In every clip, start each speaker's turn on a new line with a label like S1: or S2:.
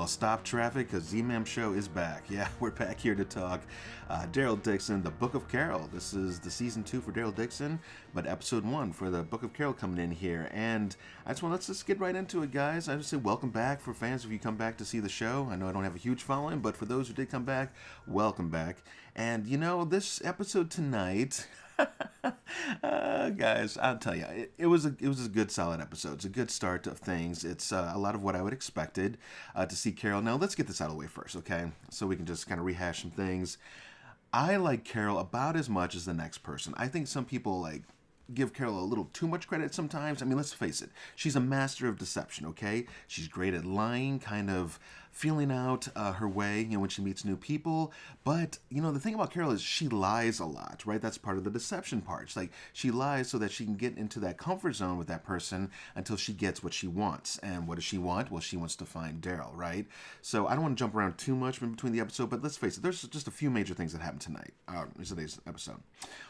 S1: Well, stop traffic, because Z-Man Show is back. Yeah, we're back here to talk Daryl Dixon, the Book of Carol. This is the season 2 for Daryl Dixon, but episode 1 for the Book of Carol coming in here. And let's just get right into it, guys. I just say welcome back for fans if you come back to see the show. I know I don't have a huge following, but for those who did come back, welcome back. And this episode tonight... guys, I'll tell you, it was a good, solid episode. It's a good start of things. It's a lot of what I would expected to see Carol. Now, let's get this out of the way first, okay? So we can just kind of rehash some things. I like Carol about as much as the next person. I think some people, give Carol a little too much credit sometimes. I mean, let's face it. She's a master of deception, okay? She's great at lying, kind of feeling out her way, when she meets new people. But, the thing about Carol is she lies a lot, right? That's part of the deception part. It's like she lies so that she can get into that comfort zone with that person until she gets what she wants. And what does she want? Well, she wants to find Daryl, right? So I don't want to jump around too much in between the episode, but let's face it, there's just a few major things that happen tonight, in today's episode.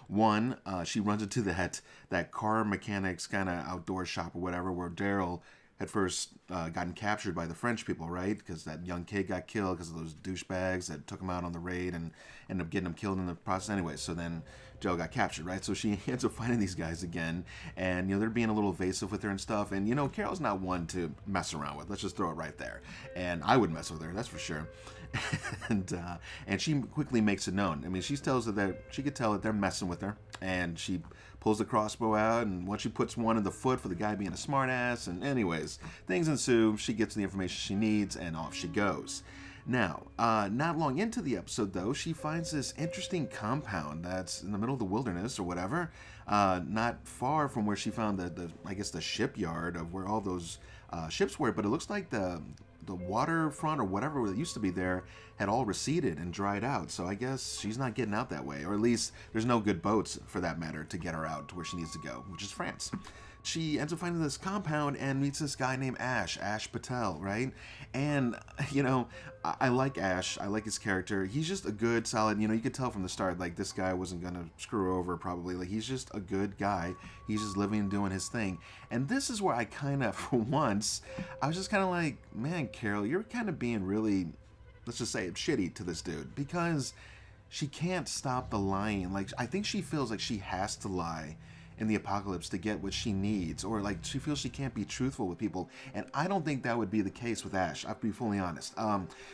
S1: One, she runs into that car mechanics kind of outdoor shop or whatever, where Daryl had first gotten captured by the French people, right? Because that young kid got killed because of those douchebags that took him out on the raid and ended up getting him killed in the process anyway. So then Joe got captured, right? So she ends up finding these guys again, and they're being a little evasive with her and stuff. And Carol's not one to mess around with. Let's just throw it right there. And I would mess with her, that's for sure. and she quickly makes it known. I mean, she tells her that she could tell that they're messing with her, and she pulls the crossbow out, and once she puts one in the foot for the guy being a smartass, and anyways, things ensue. She gets the information she needs, and off she goes. Now, not long into the episode, though, she finds this interesting compound that's in the middle of the wilderness or whatever, not far from where she found the shipyard of where all those ships were, but it looks like the waterfront or whatever that used to be there had all receded and dried out. So I guess she's not getting out that way, or at least there's no good boats for that matter to get her out to where she needs to go, which is France. She ends up finding this compound and meets this guy named Ash Patel, right? And, I like Ash. I like his character. He's just a good, solid, you could tell from the start, this guy wasn't going to screw her over probably. He's just a good guy. He's just living and doing his thing. And this is where I kind of, for once, I was just kind of like, man, Carol, you're kind of being really, let's just say it, shitty to this dude. Because she can't stop the lying. I think she feels like she has to lie in the apocalypse to get what she needs, or she feels she can't be truthful with people, and I don't think that would be the case with Ash. I'll be fully honest.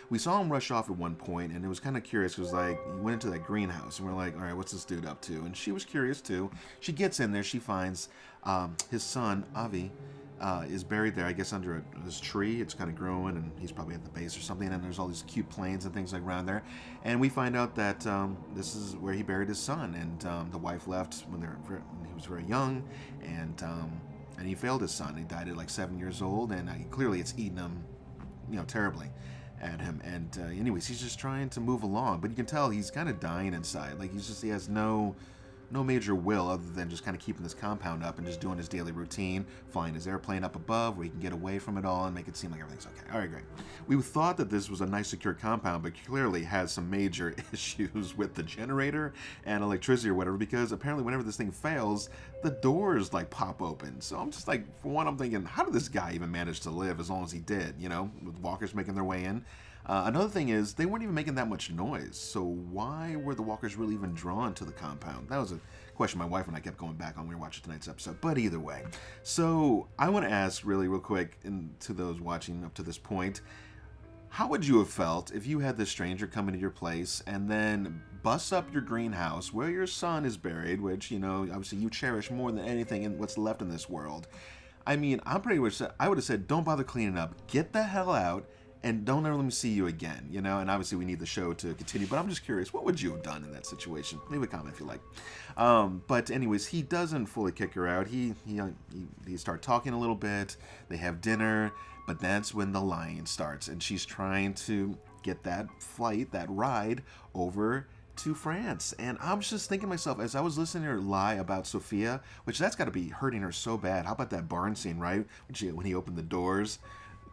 S1: We saw him rush off at one point, and it was kind of curious because he went into that greenhouse, and we're like, all right, what's this dude up to? And she was curious too. She gets in there, she finds his son Avi is buried there, I guess, under this tree. It's kind of growing, and he's probably at the base or something, and there's all these cute planes and things around there. And we find out that this is where he buried his son, and the wife left when he was very young, and he failed his son. He died at 7 years old, and clearly it's eaten him, terribly at him. And anyways, he's just trying to move along, but you can tell he's kind of dying inside. He has no major will other than just kind of keeping this compound up and just doing his daily routine, flying his airplane up above where he can get away from it all and make it seem like everything's okay. All right, great. We thought that this was a nice secure compound, but clearly has some major issues with the generator and electricity or whatever, because apparently whenever this thing fails, the doors pop open. So I'm just for one, I'm thinking, how did this guy even manage to live as long as he did, with walkers making their way in? Another thing is, they weren't even making that much noise, so why were the walkers really even drawn to the compound? That was a question my wife and I kept going back on when we were watching tonight's episode, but either way. So, I want to ask really real quick, to those watching up to this point, how would you have felt if you had this stranger come into your place and then bust up your greenhouse where your son is buried, which, obviously you cherish more than anything in what's left in this world? I mean, I would have said, don't bother cleaning up, get the hell out, and don't ever let me see you again, and obviously we need the show to continue, but I'm just curious, what would you have done in that situation? Leave a comment if you like. But anyways, he doesn't fully kick her out. He start talking a little bit, they have dinner, but that's when the lying starts, and she's trying to get that ride over to France. And I was just thinking to myself, as I was listening to her lie about Sophia, which that's got to be hurting her so bad. How about that barn scene, right? When he opened the doors,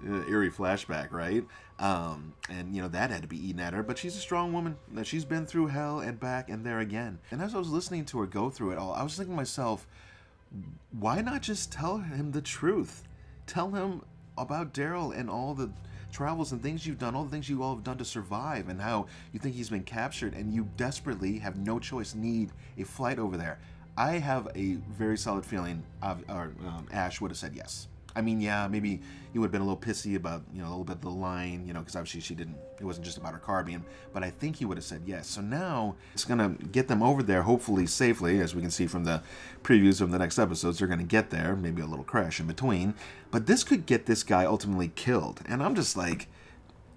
S1: eerie flashback, right? And that had to be eating at her, but she's a strong woman. She's been through hell and back and there again. And as I was listening to her go through it all, I was thinking to myself, why not just tell him the truth? Tell him about Daryl and all the travels and things you've done, all the things you all have done to survive, and how you think he's been captured, and you desperately have no choice, need a flight over there. I have a very solid feeling Ash would have said yes. I mean, yeah, maybe he would have been a little pissy about, a little bit of the line, because obviously it wasn't just about her car being, but I think he would have said yes. So now it's going to get them over there, hopefully safely, as we can see from the previews of the next episodes. They're going to get there, maybe a little crash in between, but this could get this guy ultimately killed. And I'm just like,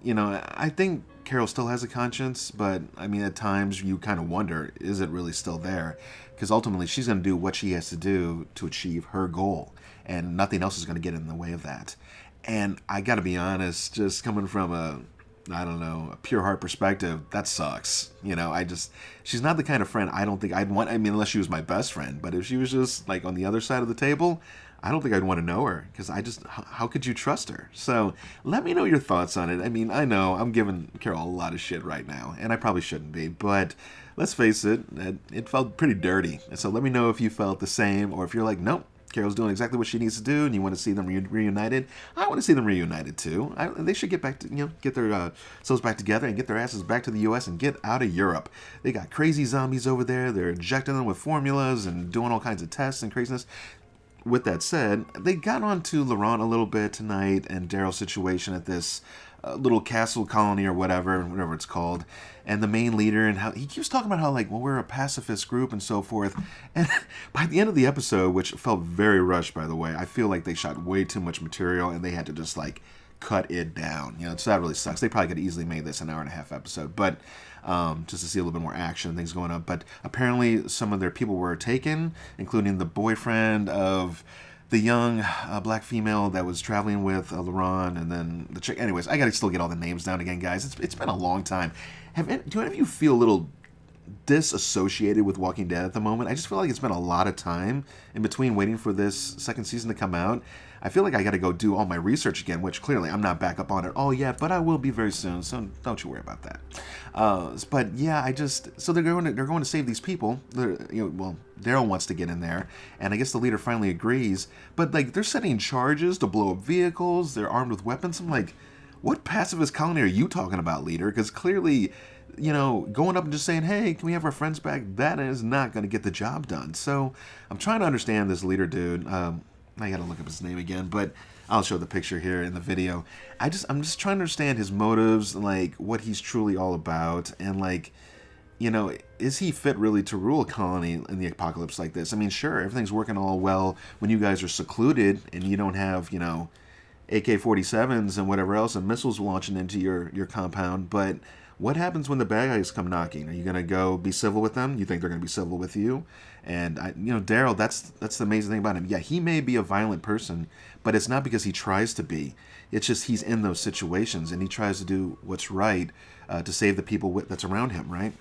S1: I think Carol still has a conscience, but I mean, at times you kind of wonder, is it really still there? Because ultimately she's going to do what she has to do to achieve her goal, and nothing else is going to get in the way of that. And I got to be honest, just coming from a pure heart perspective, that sucks. She's not the kind of friend I don't think I'd want. I mean, unless she was my best friend, but if she was just like on the other side of the table, I don't think I'd want to know her, because how could you trust her? So let me know your thoughts on it. I mean, I know I'm giving Carol a lot of shit right now, and I probably shouldn't be, but let's face it, it felt pretty dirty. And so let me know if you felt the same, or if you're like, nope, Carol's doing exactly what she needs to do, and you want to see them reunited. I want to see them reunited too. They should get back to, get their souls back together and get their asses back to the U.S. and get out of Europe. They got crazy zombies over there. They're injecting them with formulas and doing all kinds of tests and craziness. With that said, they got onto Laurent a little bit tonight and Daryl's situation at this little castle colony or whatever it's called, and the main leader, and how he keeps talking about how we're a pacifist group and so forth. And by the end of the episode, which felt very rushed, by the way, I feel like they shot way too much material and they had to just cut it down. So that really sucks. They probably could have easily made this an hour-and-a-half episode, but just to see a little bit more action and things going on. But apparently some of their people were taken, including the boyfriend of the young black female that was traveling with Laurent, and then the chick. Anyways, I gotta still get all the names down again, guys. It's been a long time. Do any of you feel a little disassociated with Walking Dead at the moment? I just feel like it's been a lot of time in between waiting for this second season to come out. I feel like I got to go do all my research again, which clearly I'm not back up on it all yet, but I will be very soon, so don't you worry about that. But yeah, so they're going to save these people. Daryl wants to get in there, and I guess the leader finally agrees. But they're setting charges to blow up vehicles. They're armed with weapons. I'm like, what pacifist colony are you talking about, leader? Because clearly, going up and just saying, hey, can we have our friends back? That is not going to get the job done. So I'm trying to understand this leader dude. I gotta look up his name again, but I'll show the picture here in the video. I'm just trying to understand his motives, what he's truly all about, and is he fit really to rule a colony in the apocalypse like this? I mean, sure, everything's working all well when you guys are secluded and you don't have, AK-47s and whatever else and missiles launching into your compound, but what happens when the bad guys come knocking? Are you going to go be civil with them? You think they're going to be civil with you? And, Daryl, that's the amazing thing about him. Yeah, he may be a violent person, but it's not because he tries to be. It's just he's in those situations, and he tries to do what's right to save the people that's around him, right?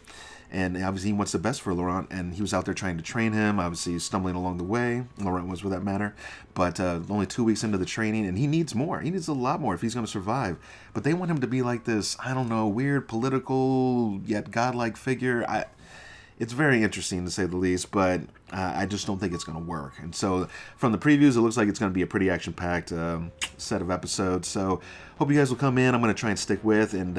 S1: And obviously he wants the best for Laurent, and he was out there trying to train him, obviously stumbling along the way. Laurent was, for that matter. But only 2 weeks into the training, and he needs more. He needs a lot more if he's going to survive. But they want him to be like this, weird political yet godlike figure. It's very interesting, to say the least, but I just don't think it's going to work. And so from the previews, it looks like it's going to be a pretty action-packed set of episodes. So hope you guys will come in. I'm going to try and stick with and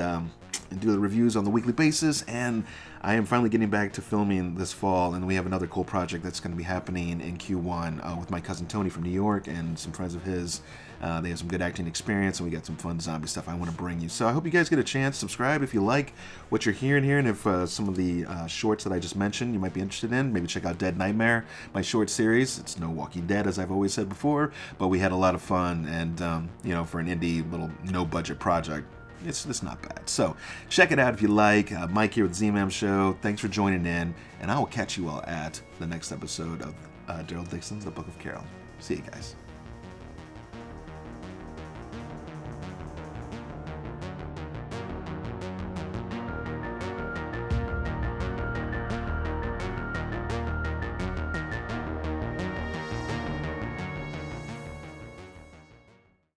S1: do the reviews on the weekly basis. And I am finally getting back to filming this fall, and we have another cool project that's going to be happening in Q1 with my cousin Tony from New York and some friends of his. They have some good acting experience, and we got some fun zombie stuff I want to bring you. So I hope you guys get a chance. Subscribe if you like what you're hearing here, and if some of the shorts that I just mentioned you might be interested in. Maybe check out Dead Nightmare, my short series. It's no Walking Dead, as I've always said before, but we had a lot of fun, and for an indie little no-budget project, it's not bad. So check it out if you like. Mike here with Z-Man Show. Thanks for joining in, and I will catch you all at the next episode of Daryl Dixon's The Book of Carol. See you guys.